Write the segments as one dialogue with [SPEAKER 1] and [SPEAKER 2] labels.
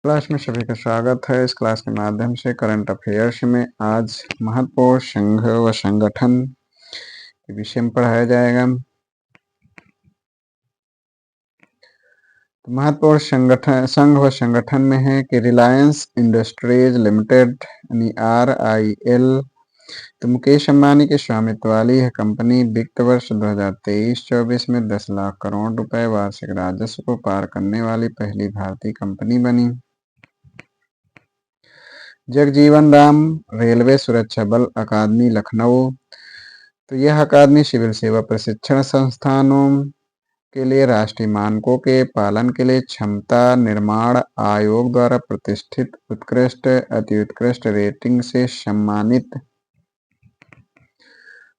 [SPEAKER 1] Class में सभी का स्वागत है। इस क्लास के माध्यम से करंट अफेयर्स में आज महत्वपूर्ण संघ व संगठन के विषय में पढ़ाया जाएगा। तो महत्वपूर्ण संघ व संगठन में है कि रिलायंस इंडस्ट्रीज लिमिटेड यानी RIL तो मुकेश अंबानी के स्वामित्व वाली यह कंपनी वित्त वर्ष 2023-24 में 10 लाख करोड़ रुपए वार्षिक राजस्व को पार करने वाली पहली भारतीय कंपनी बनी। जगजीवन राम रेलवे सुरक्षा बल अकादमी लखनऊ तो यह अकादमी सिविल सेवा प्रशिक्षण संस्थानों के लिए राष्ट्रीय मानकों के पालन के लिए क्षमता निर्माण आयोग द्वारा प्रतिष्ठित उत्कृष्ट अति उत्कृष्ट रेटिंग से सम्मानित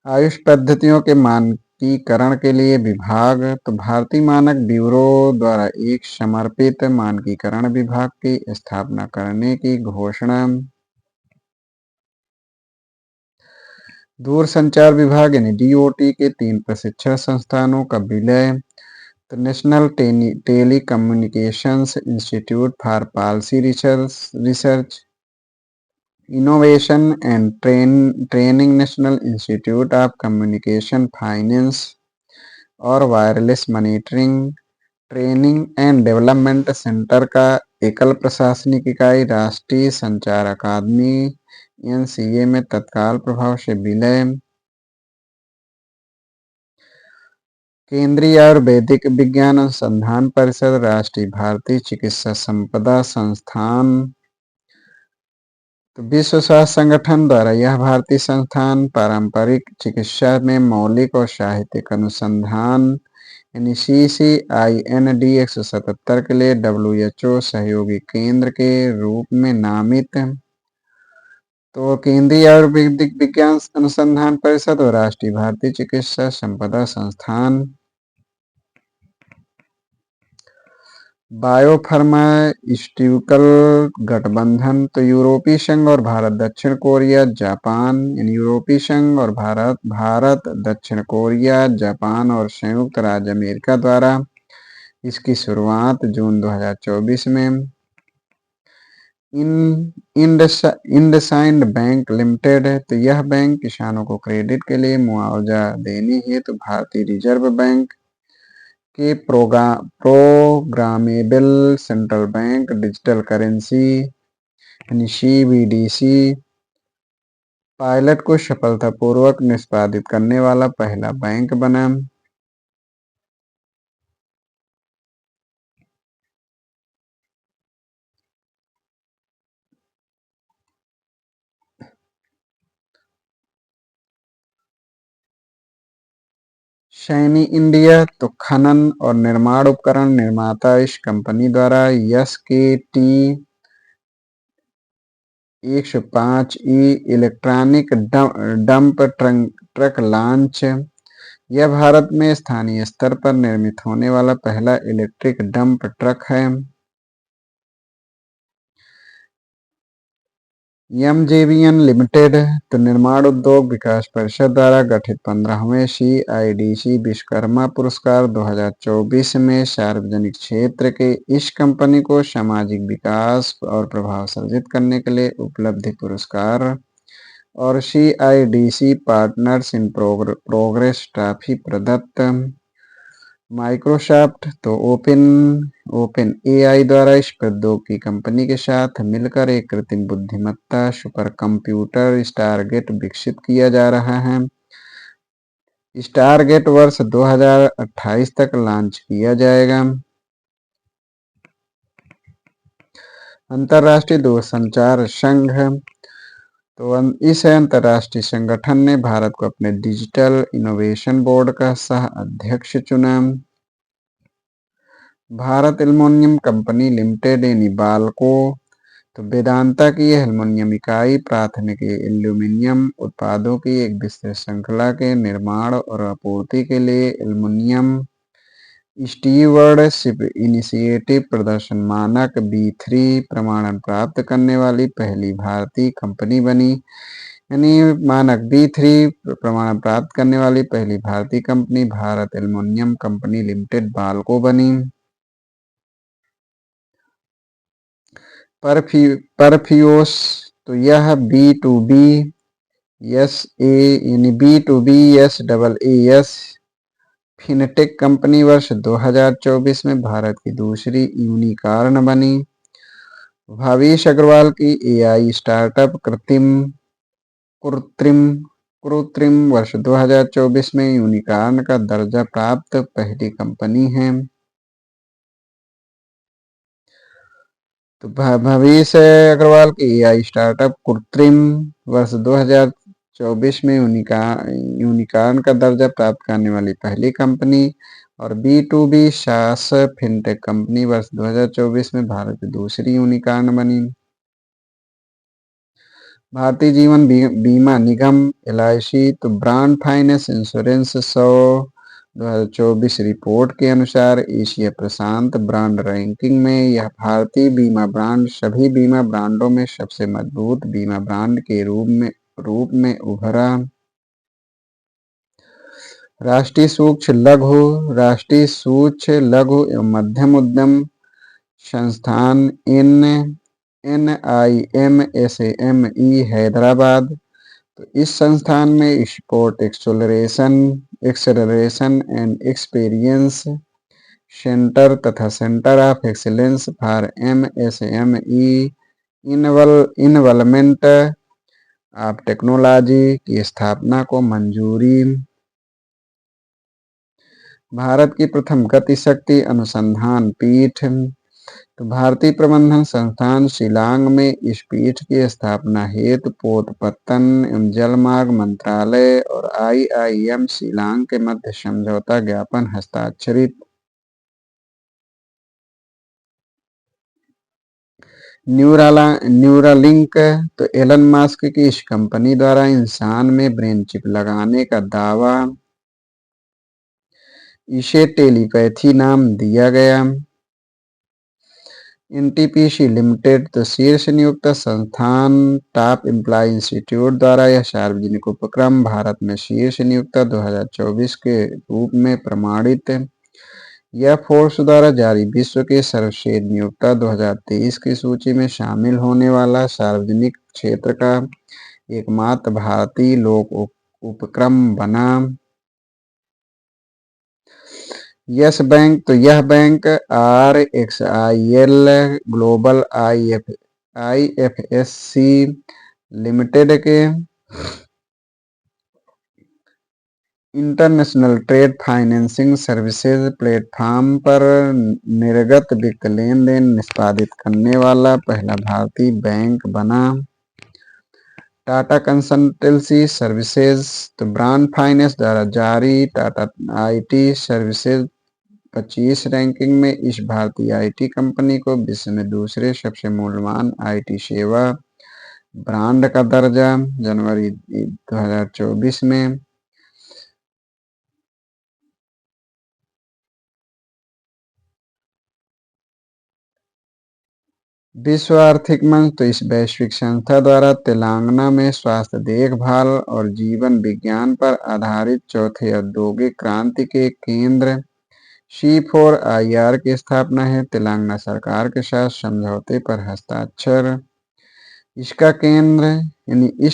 [SPEAKER 1] आयुष पद्धतियों के मानकीकरण के लिए विभाग तो भारतीय मानक ब्यूरो द्वारा एक समर्पित मानकीकरण विभाग की स्थापना करने की घोषणा। दूरसंचार विभाग यानी DOT के 3 प्रशिक्षण संस्थानों का विलय तो national telecommunications institute for policy research innovation and training national institute of communication finance और wireless monitoring training and development centre का एकल प्रशासनिक इकाई राष्ट्रीय संचार अकादमी NCA में तत्काल प्रभाव से विलय। केंद्रीय आयुर्वेदिक विज्ञान अनुसंधान परिषद राष्ट्रीय भारतीय चिकित्सा संपदा संस्थान तो विश्व स्वास्थ्य संगठन द्वारा यह भारतीय संस्थान पारंपरिक चिकित्सा में मौलिक और साहित्यिक अनुसंधान यानी CCIND 177 के लिए WHO सहयोगी केंद्र के रूप में नामित। तो केंद्रीय आयुर्वेदिक विज्ञान अनुसंधान परिषद और राष्ट्रीय भारतीय चिकित्सा संपदा संस्थान बायोफार्मास्यूटिकल गठबंधन तो यूरोपीय संघ और भारत दक्षिण कोरिया जापान यानी यूरोपीय संघ और भारत दक्षिण कोरिया जापान और संयुक्त राज्य अमेरिका द्वारा इसकी शुरुआत जून 2024 में। इंडसइंड बैंक लिमिटेड है तो यह बैंक किसानों को क्रेडिट के लिए मुआवजा देने हेतु भारतीय रिजर्व बैंक के programmable central bank digital currency यानी CBDC पायलट को सफलतापूर्वक निष्पादित करने वाला पहला बैंक बना। शैनी इंडिया तो खनन और निर्माण उपकरण निर्माता इस कंपनी द्वारा SKT 105E electronic dump truck launch. यह भारत में स्थानीय स्तर पर निर्मित होने वाला पहला इलेक्ट्रिक डंप ट्रक है। MJVN लिमिटेड तो निर्माण उद्योग विकास परिषद द्वारा गठित 15वें CIDC विश्वकर्मा पुरस्कार 2024 में सार्वजनिक क्षेत्र के इस कंपनी को सामाजिक विकास और प्रभाव सर्जित करने के लिए उपलब्धि पुरस्कार और CIDC partners in progress trophy प्रदत्त। माइक्रोसॉफ्ट तो ओपन AI द्वारा इस प्रौद्योगिकी कंपनी के साथ मिलकर एक कृत्रिम बुद्धिमत्ता सुपर कंप्यूटर स्टारगेट विकसित किया जा रहा है। स्टारगेट वर्ष 2028 तक लॉन्च किया जाएगा। अंतर्राष्ट्रीय दूरसंचार संघ तो इस अंतर्राष्ट्रीय संगठन ने भारत को अपने डिजिटल इनोवेशन बोर्ड का सह अध्यक्ष चुना। भारत एल्युमिनियम कंपनी लिमिटेड यानी बाल्को तो वेदांता की यह एल्युमिनियम इकाई प्राथमिक एल्यूमिनियम उत्पादों की एक विस्तृत श्रृंखला के निर्माण और आपूर्ति के लिए एल्युमिनियम स्टीवर्डशिप इनिशिएटिव प्रदर्शन मानक B3 प्रमाणन प्राप्त करने वाली पहली भारतीय कंपनी बनी यानी मानक B3 प्रमाणन प्राप्त करने वाली पहली भारतीय company Bharat aluminium company limited Balco बनी। परफ्यूस तो यह B2B यानी B2B फिनटेक कंपनी वर्ष 2024 में भारत की दूसरी यूनिकॉर्न बनी। भावेश अग्रवाल की एआई स्टार्टअप कृत्रिम कृत्रिम वर्ष 2024 में यूनिकॉर्न का दर्जा प्राप्त पहली कंपनी है। तो भवेश अग्रवाल की एआई स्टार्टअप कृत्रिम वर्ष 2024 में यूनिकॉर्न का दर्जा प्राप्त करने वाली पहली कंपनी और B2B SaaS फिनटेक कंपनी वर्ष 2024 में भारत की दूसरी यूनिकॉर्न बनी। भारतीय जीवन बीमा निगम LIC तो ब्रांड फाइनेंस इंश्योरेंस 2024 रिपोर्ट के अनुसार एशिया प्रशांत ब्रांड रैंकिंग में यह भारतीय बीमा ब्रांड सभी बीमा ब्रांडों में सबसे मजबूत बीमा ब्रांड के रूप में उभरा। राष्ट्रीय सूक्ष्म लघु एवं मध्यम उद्यम संस्थान NIMSAME हैदराबाद तो इस संस्थान में sport acceleration and experience centre तथा centre of excellence for MSME involvement of technology की स्थापना को मंजूरी। भारत की प्रथम गतिशक्ति अनुसंधान पीठ तो भारतीय प्रबंधन संस्थान शिलांग में इस पीठ की स्थापना हेतु पोतपत्तन एवं जलमार्ग मंत्रालय और IIM शिलांग के मध्य समझौता ज्ञापन हस्ताक्षरित। न्यूरालिंक तो एलन मस्क की इस कंपनी द्वारा इंसान में ब्रेन चिप लगाने का दावा। इसे टेलीपैथी नाम दिया गया। NTPC लिमिटेड तो शीर्ष नियुक्त संस्थान टॉप एम्प्लॉय इंस्टीट्यूट द्वारा यह सार्वजनिक उपक्रम भारत में शीर्ष नियुक्त 2024 के रूप में प्रमाणित। यह फोर्ब्स द्वारा जारी विश्व के सर्वश्रेष्ठ नियोक्ता 2023 की सूची में शामिल होने वाला सार्वजनिक क्षेत्र का एकमात्र भारतीय लोक उपक्रम बना। यस बैंक तो यह bank RXIL global IFSC limited के international trade financing services platform पर निर्गत वित्त लेन देन निष्पादित करने वाला पहला भारतीय बैंक बना। टाटा कंसल्टेंसी सर्विसेज तो ब्रांड फाइनेंस द्वारा जारी टाटा IT सर्विसेज 25 रैंकिंग में इस भारतीय IT कंपनी को विश्व में दूसरे सबसे मूल्यवान IT सेवा ब्रांड का दर्जा जनवरी 2024 में। विश्व आर्थिक मंच तो इस वैश्विक संस्था द्वारा तेलंगाना में स्वास्थ्य देखभाल और जीवन विज्ञान पर आधारित चौथे औद्योगिक क्रांति के केंद्र C4IR की स्थापना है तेलंगाना सरकार के साथ समझौते पर हस्ताक्षर। इस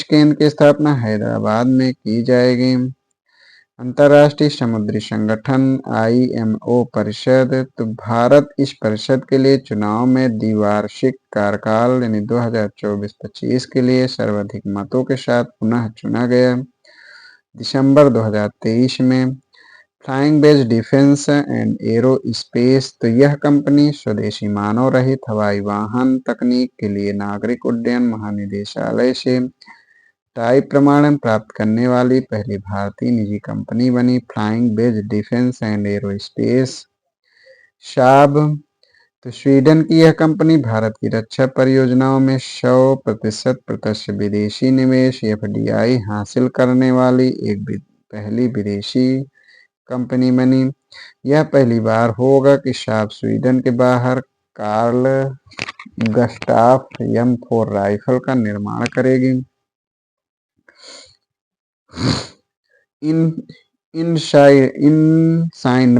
[SPEAKER 1] केंद्र की स्थापना हैदराबाद में की जाएगी। अंतर्राष्ट्रीय समुद्री संगठन IMO परिषद तो भारत इस परिषद के लिए चुनाव में द्विवार्षिक कार्यकाल 2024-25 के लिए सर्वाधिक मतों के साथ पुनः चुना गया। दिसंबर 2023 में flying base defence and arrow space तो यह कंपनी स्वदेशी मानव रहित हवाई वाहन तकनीक के लिए नागरिक उड्डयन महानिदेशालय से टाइप प्रमाणन प्राप्त करने वाली पहली भारतीय निजी कंपनी बनी। Flying base defence and aerospace Saab तो स्वीडन की यह कंपनी भारत की रक्षा परियोजनाओं में 100% प्रत्यक्ष विदेशी निवेश FDI हासिल करने वाली एक पहली विदेशी कंपनी बनी। यह पहली बार होगा कि शाब स्वीडन के बाहर कार्ल गस्टाफ M4 राइफल का निर्माण करेगी। इन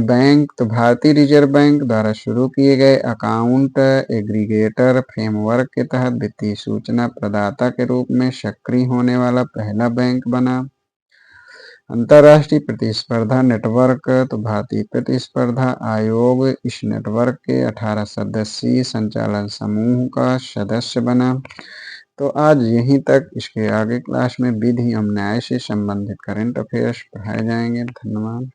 [SPEAKER 1] बैंक तो भारतीय रिजर्व बैंक द्वारा शुरू किए गए अकाउंट एग्रीगेटर फ्रेमवर्क के तहत वित्तीय सूचना प्रदाता के रूप में सक्रिय होने वाला पहला बैंक बना। अंतर्राष्ट्रीय प्रतिस्पर्धा नेटवर्क तो भारतीय प्रतिस्पर्धा आयोग इस नेटवर्क के 18 सदस्यीय संचालन समूह का सदस्य बना। तो आज यहीं तक। इसके आगे क्लास में विधि एवं न्याय से संबंधित करंट अफेयर्स पढ़ाए जाएंगे। धन्यवाद।